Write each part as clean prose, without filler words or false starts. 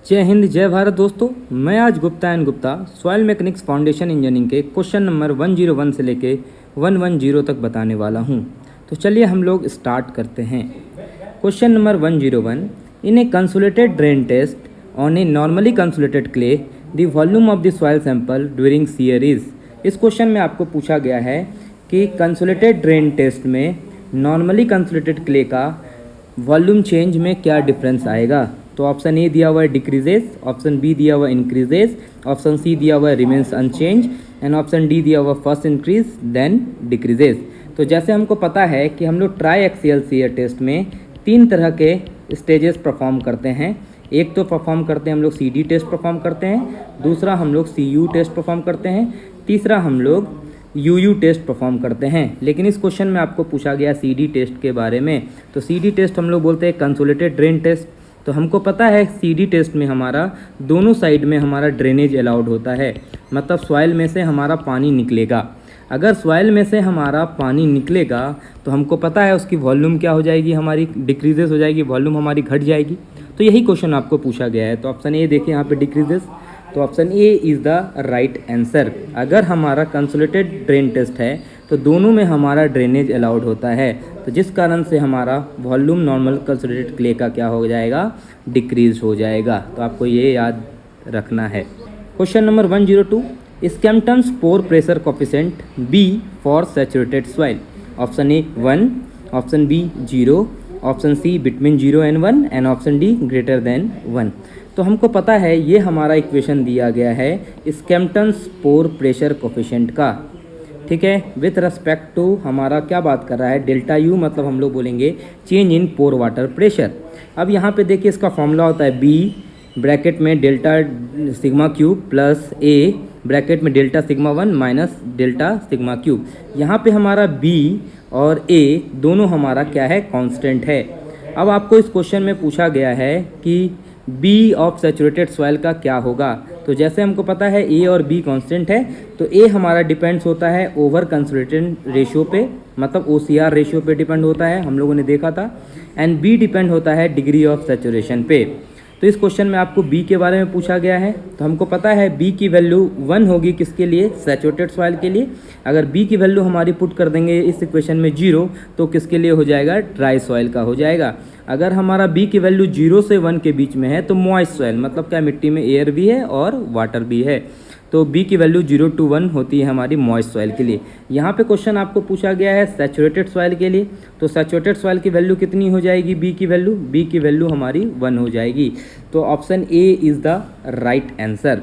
जय हिंद जय भारत दोस्तों। मैं आज Gupta and Gupta soil mechanics foundation engineering के क्वेश्चन नंबर 101 से लेके 110 तक बताने वाला हूं। तो चलिए हम लोग स्टार्ट करते हैं। Question number 101, in a consolidated drain test on a normally consolidated clay the volume of the soil sample during shear is. इस क्वेश्चन में आपको पूछा गया है कि कंसोलिडेटेड ड्रेन टेस्ट में नॉर्मली कंसोलिडेटेड क्ले का वॉल्यूम चेंज में क्या डिफरेंस आएगा। तो ऑप्शन ए दिया हुआ है डिक्रीजेस, ऑप्शन बी दिया हुआ है इंक्रीजेस, ऑप्शन सी दिया हुआ है remains unchanged and option D दिया हुआ फर्स्ट इंक्रीज देन डिक्रीजेस। तो जैसे हमको पता है कि हम लोग ट्राई एक्सियल सीयर टेस्ट में 3 तरह के स्टेजेस परफॉर्म करते हैं। एक तो परफॉर्म करते हैं हम लोग CD टेस्ट परफॉर्म करते हैं, दूसरा हम लोग CU टेस्ट परफॉर्म करते हैं, तीसरा हम लोग UU टेस्ट परफॉर्म करते हैं। लेकिन इस क्वेश्चन में आपको पूछा गया CD टेस्ट के बारे में। तो CD टेस्ट हम लोग बोलते हैं कंसोलिडेटेड ड्रेन टेस्ट। तो हमको पता है CD टेस्ट में हमारा दोनों साइड में हमारा ड्रेनेज अलाउड होता है, मतलब सॉइल में से हमारा पानी निकलेगा। अगर सॉइल में से हमारा पानी निकलेगा तो हमको पता है उसकी वॉल्यूम क्या हो जाएगी, हमारी डिक्रीजेस हो जाएगी, वॉल्यूम हमारी घट जाएगी। तो यही क्वेश्चन आपको पूछा गया है। तो ऑप्शन ए देखिए यहाँ पे डिक्रीजेस, तो option A is the right answer. अगर हमारा कंसोलिडेटेड ड्रेन टेस्ट है तो दोनों में हमारा ड्रेनेज अलाउड होता है, तो जिस कारण से हमारा वॉल्यूम नॉर्मल कंसोलिडेटेड क्ले का क्या हो जाएगा, डिक्रीज हो जाएगा। तो आपको ये याद रखना है। Question number 102, Skempton's pore pressure coefficient B for saturated soil. Option A 1, option B 0, option C between 0 and 1 and option D greater than 1। तो हमको पता है ये हमारा इक्वेशन दिया गया है स्कैम्पटन्स पोर प्रेशर कोफिशिएंट का, ठीक है। विथ रिस्पेक्ट टू हमारा क्या बात कर रहा है, डेल्टा यू, मतलब हम लोग बोलेंगे change in pore water pressure. अब यहाँ पे देखिए इसका फॉर्मूला होता है बी ब्रैकेट में delta sigma cube plus A bracket में delta sigma 1 minus delta sigma cube. यहाँ पे हमारा बी और ए दोनों हमारा क्या है, कांस्टेंट है। अब आपको इस क्वेश्चन में पूछा गया है कि बी ऑफ सैचुरेटेड सॉइल का क्या होगा। तो जैसे हमको पता है ए और बी कांस्टेंट है, तो ए हमारा डिपेंड्स होता है ओवर कंसोलिडेशन रेशियो पे, मतलब OCR रेशियो पे डिपेंड होता है, हम लोगों ने देखा था। एंड बी डिपेंड होता है डिग्री ऑफ सैचुरेशन पे। तो इस क्वेश्चन में आपको बी के बारे में पूछा गया है, तो हमको पता है बी की वैल्यू 1 होगी किसके लिए, सैचुरेटेड सॉइल के लिए। अगर बी की वैल्यू हमारी पुट कर देंगे इस इक्वेशन में 0, तो किसके लिए हो जाएगा, ड्राई सॉइल का हो जाएगा। अगर हमारा बी की वैल्यू 0 से 1 के बीच में है तो मॉइस्ट सॉइल, मतलब क्या मिट्टी में एयर भी है और वाटर भी है। तो बी की वैल्यू 0 to 1 होती है हमारी मॉइस्ट सॉइल के लिए। यहाँ पे क्वेश्चन आपको पूछा गया है सैचुरेटेड सॉइल के लिए, तो सैचुरेटेड सॉइल की वैल्यू कितनी हो जाएगी, बी की वैल्यू हमारी 1 हो जाएगी। तो option A is the right answer.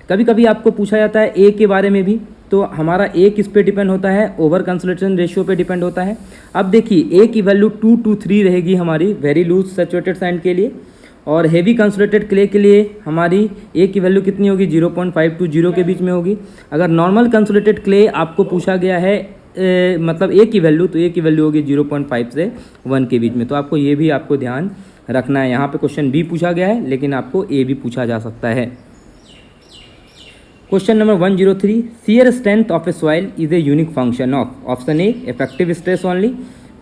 कभी कभी आपको पूछा जाता है ए के बारे में भी, तो हमारा ए किस पे डिपेंड होता है, ओवर कंसोलिडेशन रेशियो पे डिपेंड होता है। अब देखिए ए की वैल्यू 2 to 3 रहेगी हमारी वेरी लूज सैचुरेटेड सैंड के लिए, और हेवी कंसोलिडेटेड क्ले के लिए हमारी ए की वैल्यू कितनी होगी, 0.5 to 0 के बीच में होगी। अगर नॉर्मल कंसोलिडेटेड क्ले आपको पूछा गया है मतलब ए की वैल्यू, तो ए की वैल्यू होगी 0.5 से 1 के बीच में। तो आपको ये भी आपको ध्यान रखना है। यहाँ पे क्वेश्चन बी पूछा गया है, लेकिन आपको ए भी पूछा जा सकता है। Question number 103, shear strength of a soil is a unique function of, option A effective stress only,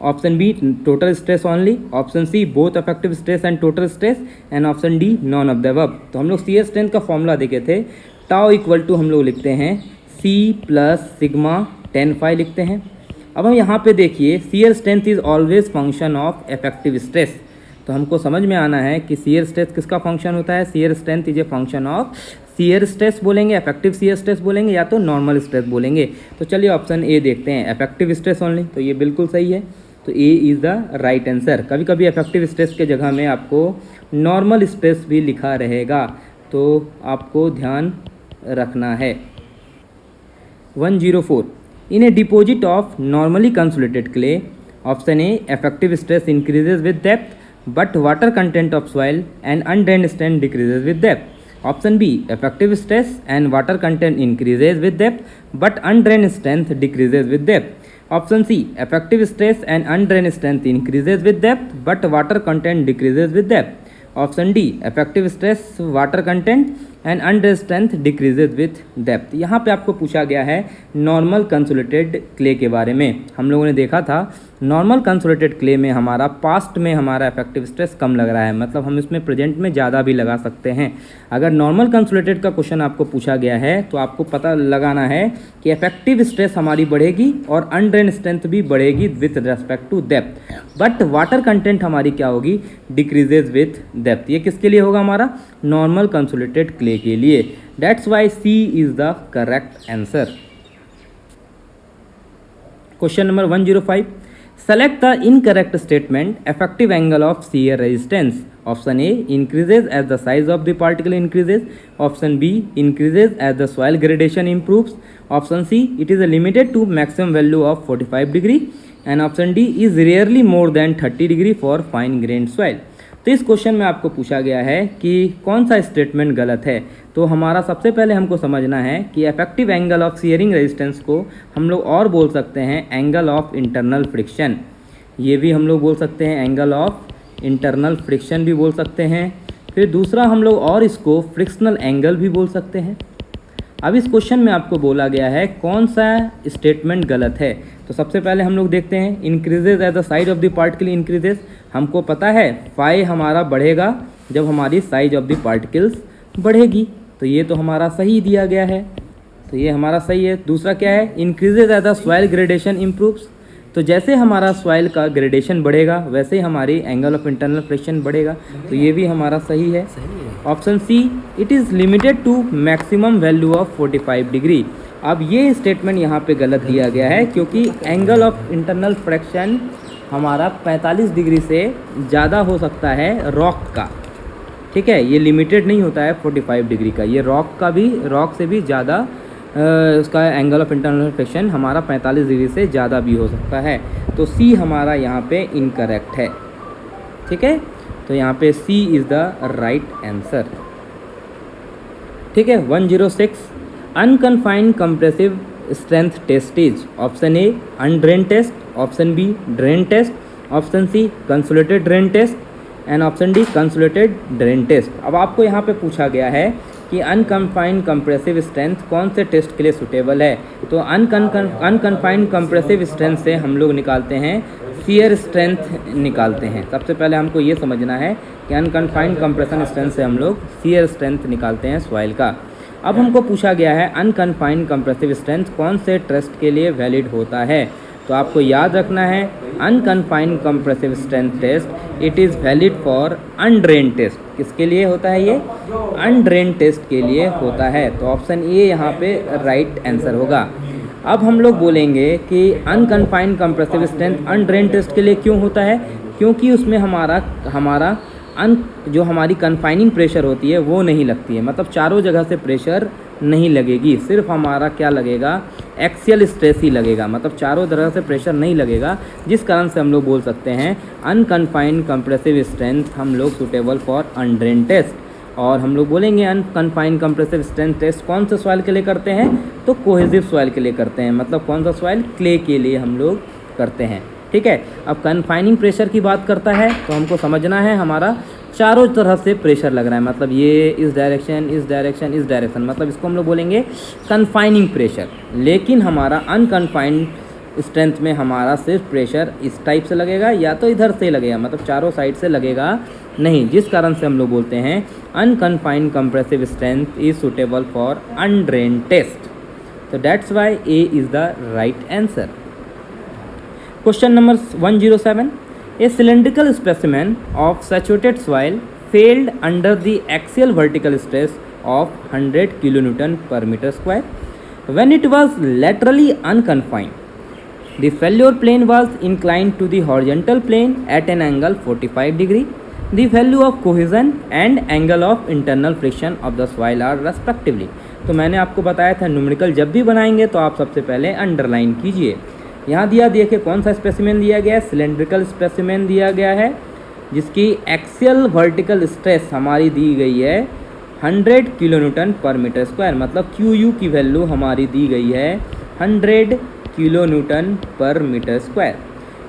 option B total stress only, option C both effective stress and total stress and option D none of the above। तो हम लोग shear strength का formula देखे थे, tau equal to हम लोग लिखते हैं C प्लस सिग्मा 10 फाई लिखते हैं। अब हम यहाँ पे देखिए shear strength is always function of effective stress। तो हमको समझ में आना है कि shear stress किसका फंक्शन होता है, shear strength is a function of shear stress बोलेंगे, effective shear stress बोलेंगे, या तो नॉर्मल स्ट्रेस बोलेंगे। तो चलिए ऑप्शन ए देखते हैं, effective stress ओनली, तो ये बिल्कुल सही है। तो ए इज़ द राइट आंसर। कभी कभी effective stress के जगह में आपको नॉर्मल स्ट्रेस भी लिखा रहेगा, तो आपको ध्यान रखना है। 104, in a deposit of normally consolidated clay, option A effective stress increases with depth but water content of soil and undrained strength decreases with depth. Option B, effective stress and water content increases with depth but undrained strength decreases with depth. Option C, effective stress and undrained strength increases with depth but water content decreases with depth. Option D, effective stress, water content and undrained strength decreases with depth। यहाँ पे आपको पूछा गया है normal consolidated clay के बारे में। हम लोगों ने देखा था नॉर्मल कंसोलिडेटेड क्ले में हमारा पास्ट में हमारा इफेक्टिव स्ट्रेस कम लग रहा है, मतलब हम इसमें प्रेजेंट में ज़्यादा भी लगा सकते हैं। अगर नॉर्मल कंसोलिडेटेड का क्वेश्चन आपको पूछा गया है तो आपको पता लगाना है कि इफेक्टिव स्ट्रेस हमारी बढ़ेगी और अनड्रेन स्ट्रेंथ भी बढ़ेगी with respect to depth, but water content हमारी क्या होगी, डिक्रीजेज विथ डेप्थ। ये किसके लिए होगा, हमारा नॉर्मल कंसोलिडेटेड क्ले के लिए। That's why C is the correct answer. Question number 105, select the incorrect statement, effective angle of shear resistance. Option A, increases as the size of the particle increases. Option B, increases as the soil gradation improves. Option C, it is limited to maximum value of 45 degree. And option D is rarely more than 30 degree for fine grained soil. तो इस question में आपको पूछा गया है कि कौन सा स्टेटमेंट गलत है। तो हमारा सबसे पहले हमको समझना है कि effective angle of shearing resistance को हम लोग और बोल सकते हैं एंगल ऑफ इंटरनल फ्रिक्शन। ये भी हम लोग बोल सकते हैं एंगल ऑफ इंटरनल फ्रिक्शन भी बोल सकते हैं। फिर दूसरा हम लोग और इसको फ्रिक्शनल एंगल भी बोल सकते हैं। अब इस क्वेश्चन में आपको बोला गया है कौन सा स्टेटमेंट गलत है। तो सबसे पहले हम लोग देखते हैं increases at the size of the particle increases. हमको पता है फाई हमारा बढ़ेगा जब हमारी साइज ऑफ द पार्टिकल्स बढ़ेगी, तो ये तो हमारा सही दिया गया है, तो ये हमारा सही है। दूसरा क्या है, increases at the soil gradation improves. तो जैसे हमारा सॉइल का ग्रेडेशन बढ़ेगा वैसे ही हमारी एंगल ऑफ इंटरनल फ्रिक्शन बढ़ेगा, तो ये भी हमारा सही है। Option C, it is limited to maximum value of 45 degree. अब ये स्टेटमेंट यहाँ पे गलत दिया गया है क्योंकि एंगल ऑफ इंटरनल फ्रिक्शन हमारा 45 डिग्री से ज़्यादा हो सकता है रॉक का, ठीक है, ये लिमिटेड नहीं होता है 45 डिग्री का। ये रॉक से भी ज़्यादा उसका एंगल ऑफ इंटरनल फ्रिक्शन हमारा 45 डिग्री से ज़्यादा भी हो सकता है। तो सी हमारा यहाँ पे इनकरेक्ट है, ठीक है। तो यहाँ पे C is the right answer, ठीक है। 106, unconfined compressive strength test is. Option A undrained test, option B drain test, option C consolidated drain test and option D consolidated drain test. अब आपको यहाँ पे पूछा गया है कि अनकन्फाइंड कंप्रेसिव स्ट्रेंथ कौन से टेस्ट के लिए सूटेबल है। तो अनकन्फाइंड कंप्रेसिव स्ट्रेंथ से हम लोग निकालते हैं शियर स्ट्रेंथ निकालते हैं। सबसे पहले हमको ये समझना है कि अनकन्फाइंड कंप्रेशन स्ट्रेंथ से हम लोग शियर स्ट्रेंथ निकालते हैं सॉइल का। अब हमको पूछा गया है अनकन्फाइंड कंप्रेसिव स्ट्रेंथ कौन से टेस्ट के लिए वैलिड होता है। तो आपको याद रखना है unconfined compressive strength test it is valid for undrained test. किसके लिए होता है ये, अनड्रेन टेस्ट के लिए होता है। तो ऑप्शन ए यहाँ पे राइट आंसर होगा। अब हम लोग बोलेंगे कि unconfined compressive strength undrained test के लिए क्यों होता है, क्योंकि उसमें हमारा जो हमारी कन्फाइनिंग प्रेशर होती है वो नहीं लगती है, मतलब चारों जगह से प्रेशर नहीं लगेगी, सिर्फ हमारा क्या लगेगा, एक्सियल स्ट्रेस ही लगेगा, मतलब चारों तरह से प्रेशर नहीं लगेगा, जिस कारण से हम लोग बोल सकते हैं अनकन्फाइंड कंप्रेसिव स्ट्रेंथ हम लोग सूटेबल फॉर अनड्रेन टेस्ट। और हम लोग बोलेंगे अनकन्फाइंड कंप्रेसिव स्ट्रेंथ टेस्ट कौन से सॉइल के लिए करते हैं, तो कोहेसिव सॉइल के लिए करते हैं, मतलब कौन सा सॉइल, क्ले के लिए हम लोग करते हैं, ठीक है। अब कन्फाइनिंग प्रेशर की बात करता है तो हमको समझना है हमारा चारों तरह से प्रेशर लग रहा है, मतलब ये इस डायरेक्शन, इस डायरेक्शन, इस डायरेक्शन, मतलब इसको हम लोग बोलेंगे कन्फाइनिंग प्रेशर। लेकिन हमारा अनकन्फाइंड स्ट्रेंथ में हमारा सिर्फ प्रेशर इस टाइप से लगेगा या तो इधर से लगेगा, मतलब चारों साइड से लगेगा नहीं, जिस कारण से हम लोग बोलते हैं unconfined compressive strength is suitable for undrained test. तो that's why A is the right answer. Question number 107, a cylindrical specimen of saturated soil failed under the axial vertical stress of 100 kN per meter square when it was laterally unconfined. The failure plane was inclined to the horizontal plane at an angle 45 degree. The value of cohesion and angle of internal friction of the soil are respectively. तो मैंने आपको बताया था numerical जब भी बनाएंगे तो आप सबसे पहले अंडरलाइन कीजिए। यहाँ देखिए कौन सा स्पेसिमेन दिया गया है, सिलेंड्रिकल स्पेसिमेन दिया गया है जिसकी एक्सियल वर्टिकल स्ट्रेस हमारी दी गई है 100 किलोन्यूटन पर मीटर स्क्वायर, मतलब क्यू की वैल्यू हमारी दी गई है 100 किलोन्यूटन पर metre square.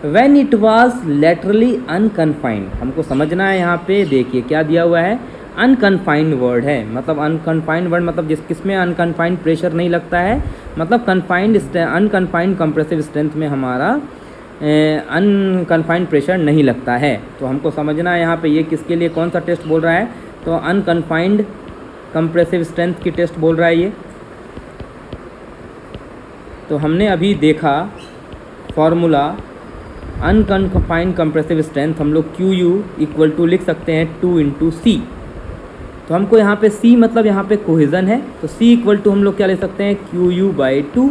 When it was laterally unconfined, हमको समझना है यहाँ पे, देखिए क्या दिया हुआ है, अनकन्फाइंड वर्ड है, मतलब अनकन्फाइंड वर्ड मतलब किसमें अनकन्फाइंड प्रेशर नहीं लगता है, मतलब अनकन्फाइंड कंप्रेसिव स्ट्रेंथ में हमारा अनकन्फाइंड प्रेशर नहीं लगता है। तो हमको समझना है यहाँ पे ये किसके लिए कौन सा टेस्ट बोल रहा है, तो अनकन्फाइंड कंप्रेसिव स्ट्रेंथ की टेस्ट बोल रहा है ये। तो हमने अभी देखा फॉर्मूला अनकन्फाइंड कंप्रेसिव स्ट्रेंथ, हम लोग क्यू यू इक्वल टू लिख सकते हैं 2 इंटू सी। तो हमको यहाँ पे सी मतलब यहाँ पे कोहेजन है, तो सी इक्वल टू हम लोग क्या लिख सकते हैं, क्यू यू बाई 2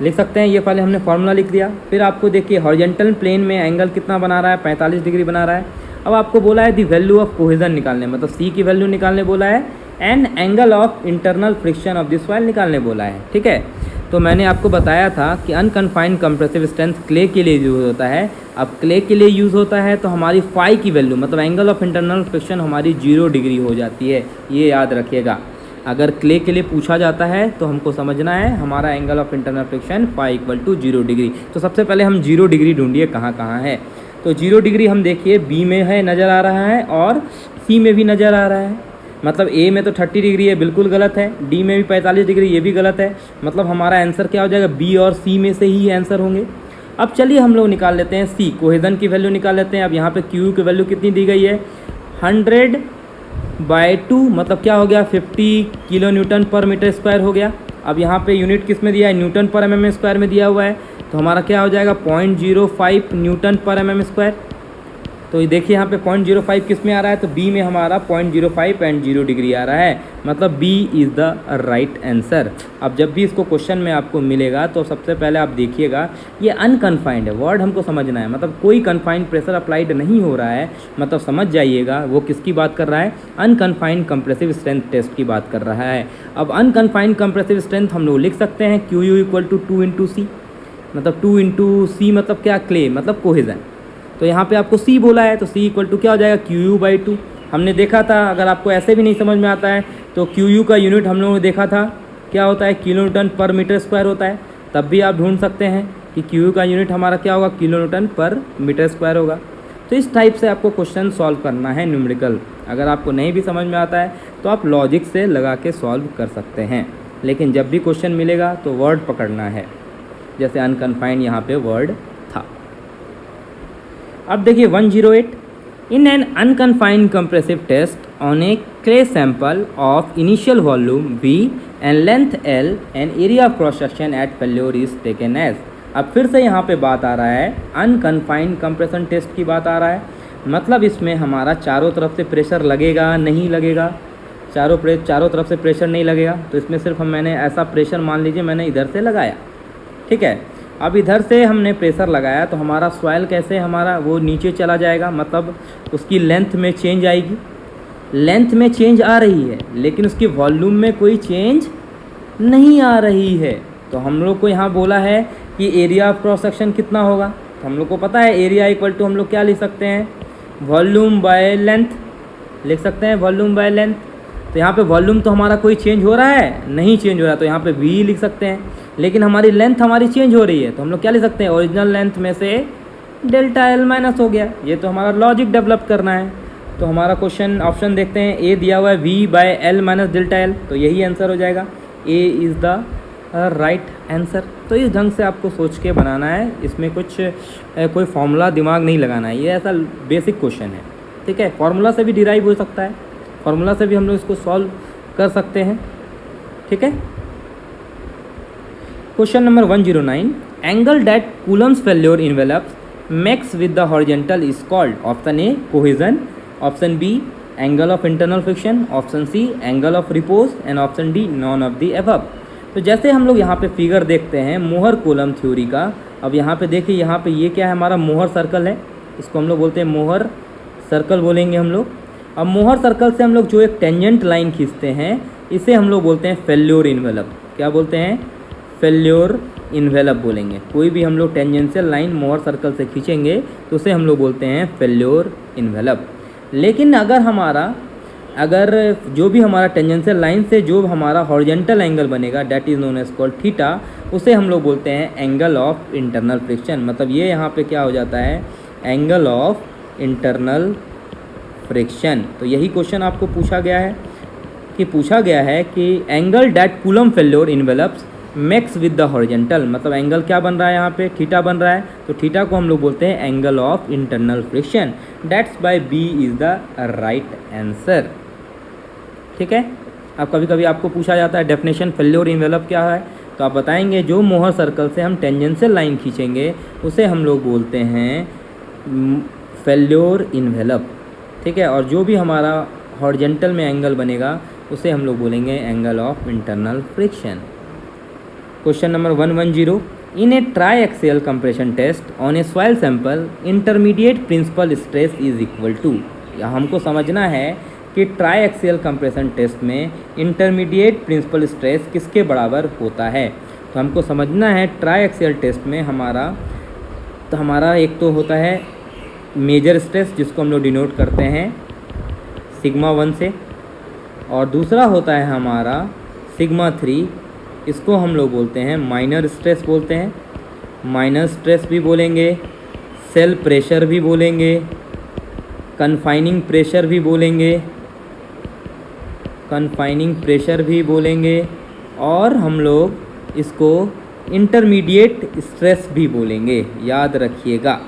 लिख सकते हैं। ये पहले हमने फार्मूला लिख दिया। फिर आपको देखिए हॉरिजॉन्टल प्लेन में एंगल कितना बना रहा है, 45 डिग्री बना रहा है। अब आपको बोला है दी वैल्यू ऑफ कोहेजन निकालने, मतलब सी की वैल्यू निकालने बोला है, and angle of internal friction of the soil निकालने बोला है। ठीक है, तो मैंने आपको बताया था कि अनकन्फाइंड कंप्रेसिव स्ट्रेंथ क्ले के लिए यूज़ होता है। अब क्ले के लिए यूज़ होता है तो हमारी फाई की वैल्यू मतलब एंगल ऑफ इंटरनल फ्रिक्शन हमारी 0 डिग्री हो जाती है, ये याद रखिएगा। अगर क्ले के लिए पूछा जाता है तो हमको समझना है हमारा angle of internal friction phi equal to 0 degree. तो सबसे पहले हम 0 डिग्री ढूंढिए कहाँ कहाँ है। तो 0 डिग्री हम देखिए बी में है, नज़र आ रहा है, और सी में भी नज़र आ रहा है। मतलब ए में तो 30 डिग्री है, बिल्कुल गलत है। डी में भी 45 डिग्री, ये भी गलत है। मतलब हमारा आंसर क्या हो जाएगा, बी और सी में से ही आंसर होंगे। अब चलिए हम लोग निकाल लेते हैं सी, कोहेजन की वैल्यू निकाल लेते हैं। अब यहाँ पे क्यू की वैल्यू कितनी दी गई है, 100/2 मतलब क्या हो गया, 50 किलो न्यूटन पर मीटर स्क्वायर हो गया। अब यहाँ पे यूनिट किस में दिया है, न्यूटन पर mm स्क्वायर में दिया हुआ है। तो हमारा क्या हो जाएगा, 0.05 न्यूटन पर mm स्क्वायर। तो ये देखिए यहाँ पे 0.05 किस में आ रहा है, तो बी में हमारा 0.05 एंड 0 डिग्री आ रहा है, मतलब B is the right answer. अब जब भी इसको क्वेश्चन में आपको मिलेगा तो सबसे पहले आप देखिएगा ये अनकन्फाइंड है, वर्ड हमको समझना है, मतलब कोई कन्फाइंड प्रेशर अप्लाइड नहीं हो रहा है, मतलब समझ जाइएगा वो किसकी बात कर रहा है, अनकन्फाइंड कंप्रेसिव स्ट्रेंथ टेस्ट की बात कर रहा है। अब अनकन्फाइंड कंप्रेसिव स्ट्रेंथ हम लोग लिख सकते हैं Q U equal to 2 into C, मतलब 2 इंटू सी मतलब क्या, क्ले मतलब कोहेजन। तो यहाँ पे आपको सी बोला है तो सी इक्वल टू क्या हो जाएगा, क्यू यू बाई 2। हमने देखा था, अगर आपको ऐसे भी नहीं समझ में आता है तो क्यू यू का यूनिट हम लोगों ने देखा था क्या होता है, किलो न्यूटन पर मीटर स्क्वायर होता है। तब भी आप ढूंढ सकते हैं कि क्यू यू का यूनिट हमारा क्या होगा, किलो न्यूटन पर मीटर स्क्वायर होगा। तो इस टाइप से आपको क्वेश्चन सॉल्व करना है न्यूमेरिकल। अगर आपको नहीं भी समझ में आता है तो आप लॉजिक से लगा के सॉल्व कर सकते हैं, लेकिन जब भी क्वेश्चन मिलेगा तो वर्ड पकड़ना है, जैसे अनकन्फाइंड यहाँ पे वर्ड था। अब देखिए 108, in an unconfined compressive test on a clay sample of initial volume V and length L and area of cross section at failure is taken as. अब फिर से यहाँ पे बात आ रहा है अनकन्फाइंड कंप्रेशन टेस्ट की बात आ रहा है, मतलब इसमें हमारा चारों तरफ से प्रेशर लगेगा नहीं लगेगा, चारों तरफ से प्रेशर नहीं लगेगा। तो इसमें सिर्फ मैंने ऐसा प्रेशर मान लीजिए मैंने इधर से लगाया, ठीक है। अब इधर से हमने प्रेशर लगाया तो हमारा सॉइल कैसे हमारा वो नीचे चला जाएगा, मतलब उसकी लेंथ में चेंज आएगी, लेंथ में चेंज आ रही है लेकिन उसकी वॉल्यूम में कोई चेंज नहीं आ रही है। तो हम लोग को यहाँ बोला है कि एरिया ऑफ क्रॉस सेक्शन कितना होगा, तो हम लोग को पता है एरिया इक्वल टू हम लोग क्या लिख सकते हैं, वॉल्यूम बाय लेंथ लिख सकते हैं, वॉल्यूम बाय लेंथ। तो यहाँ पे वॉल्यूम तो हमारा कोई चेंज हो रहा है, नहीं चेंज हो रहा है, तो यहाँ पे V लिख सकते हैं, लेकिन हमारी लेंथ हमारी चेंज हो रही है तो हम लोग क्या लिख सकते हैं, ओरिजिनल लेंथ में से डेल्टा L माइनस हो गया। ये तो हमारा लॉजिक डेवलप करना है। तो हमारा क्वेश्चन ऑप्शन देखते हैं, ए दिया हुआ है V by L minus delta L, तो यही आंसर हो जाएगा, A is the right answer. तो इस ढंग से आपको सोच के बनाना है, इसमें कुछ कोई फॉर्मूला दिमाग नहीं लगाना है, ये ऐसा बेसिक क्वेश्चन है, ठीक है। फार्मूला से भी डिराइव हो सकता है, फार्मूला से भी हम लोग इसको सॉल्व कर सकते हैं, ठीक है। Question number 109, angle that Coulomb's failure envelopes makes with the horizontal is called, option A cohesion, option B angle of internal friction, option C angle of repose and option D none of the above. तो जैसे हम लोग यहाँ पे figure देखते हैं मोहर coulomb theory का, अब यहाँ पे देखिए, यहाँ पे ये क्या है, हमारा मोहर सर्कल है, इसको हम लोग बोलते हैं मोहर सर्कल बोलेंगे हम लोग। अब मोहर सर्कल से हम लोग जो एक टेंजेंट लाइन खींचते हैं इसे हम लोग बोलते हैं फेल्योर इन्वेलप। क्या बोलते हैं, फेल्योर इन्वेलप बोलेंगे। कोई भी हम लोग टेंजेंशियल लाइन मोहर सर्कल से खींचेंगे तो उसे हम लोग बोलते हैं फेल्योर इन्वेलप। लेकिन अगर जो भी हमारा टेंजेंशियल लाइन से जो हमारा हॉरिजॉन्टल एंगल बनेगा that is known as called theta, उसे हम लोग बोलते हैं एंगल ऑफ इंटरनल फ्रिक्शन। मतलब ये यहाँ पे क्या हो जाता है, एंगल ऑफ इंटरनल फ्रिक्शन। तो यही क्वेश्चन आपको पूछा गया है कि angle that coulomb failure envelopes max with the horizontal, मतलब एंगल क्या बन रहा है यहाँ पे, थीटा बन रहा है, तो थीटा को हम लोग बोलते हैं angle of internal friction. That's why B is the right answer. ठीक है। अब कभी कभी आपको पूछा जाता है डेफिनेशन फेल्योर इन्वेलप क्या है, तो आप बताएंगे जो मोहर सर्कल से हम टेंजेंशियल लाइन खींचेंगे उसे हम लोग बोलते हैं फेल्योर इन्वेलप। ठीक है। और जो भी हमारा हॉरिजेंटल में एंगल बनेगा उसे हम लोग बोलेंगे angle of internal friction. Question number 110, in a triaxial compression test on a soil sample intermediate principal stress is equal to. हमको समझना है कि ट्राई एक्सियल कंप्रेशन टेस्ट में इंटरमीडिएट प्रिंसिपल स्ट्रेस किसके बराबर होता है। तो हमको समझना है ट्राई एक्सियल टेस्ट में हमारा एक तो होता है मेजर स्ट्रेस जिसको हम लोग डिनोट करते हैं सिग्मा 1 से, और दूसरा होता है हमारा सिग्मा 3, इसको हम लोग बोलते हैं माइनर स्ट्रेस बोलते हैं। माइनर स्ट्रेस भी बोलेंगे, सेल प्रेशर भी बोलेंगे, कन्फाइनिंग प्रेशर भी बोलेंगे, और हम लोग इसको इंटरमीडिएट स्ट्रेस भी बोलेंगे। याद रखिएगा,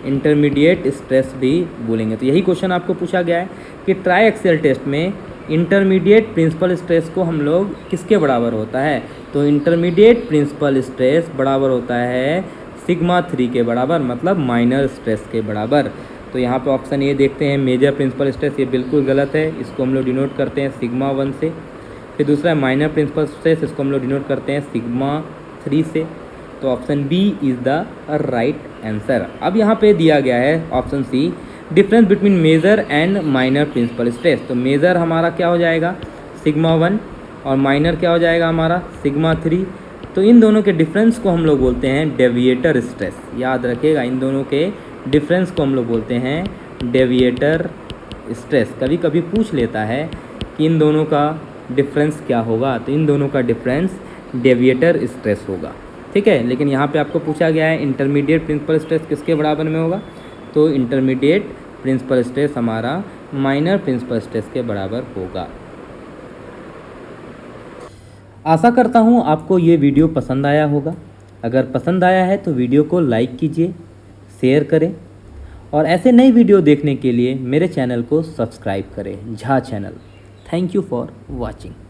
इंटरमीडिएट स्ट्रेस भी बोलेंगे। तो यही क्वेश्चन आपको पूछा गया है कि ट्राई एक्सियल टेस्ट में इंटरमीडिएट प्रिंसिपल स्ट्रेस को हम लोग किसके बराबर होता है, तो इंटरमीडिएट प्रिंसिपल स्ट्रेस बराबर होता है सिग्मा 3 के बराबर, मतलब माइनर स्ट्रेस के बराबर। तो यहाँ पे ऑप्शन ए देखते हैं मेजर प्रिंसिपल स्ट्रेस, ये बिल्कुल गलत है, इसको हम लोग डिनोट करते हैं सिग्मा 1 से। फिर दूसरा है माइनर प्रिंसिपल स्ट्रेस, इसको हम लोग डिनोट करते हैं सिग्मा 3 से। तो option B is the right answer. अब यहाँ पे दिया गया है option C, difference between major and minor principal stress. तो मेजर हमारा क्या हो जाएगा सिग्मा 1, और माइनर क्या हो जाएगा हमारा सिग्मा 3। तो इन दोनों के डिफरेंस को हम लोग बोलते हैं डेविएटर स्ट्रेस। याद रखिएगा, इन दोनों के डिफरेंस को हम लोग बोलते हैं डेविएटर स्ट्रेस। कभी कभी पूछ लेता है कि इन दोनों का डिफरेंस क्या होगा, तो इन दोनों का डिफरेंस डेविएटर स्ट्रेस होगा। ठीक है। लेकिन यहाँ पे आपको पूछा गया है इंटरमीडिएट प्रिंसिपल स्ट्रेस किसके बराबर में होगा, तो इंटरमीडिएट प्रिंसिपल स्ट्रेस हमारा माइनर प्रिंसिपल स्ट्रेस के बराबर होगा। आशा करता हूँ आपको ये वीडियो पसंद आया होगा। अगर पसंद आया है तो वीडियो को लाइक कीजिए, शेयर करें, और ऐसे नई वीडियो देखने के लिए मेरे चैनल को सब्सक्राइब करें, Jha channel. Thank you for watching.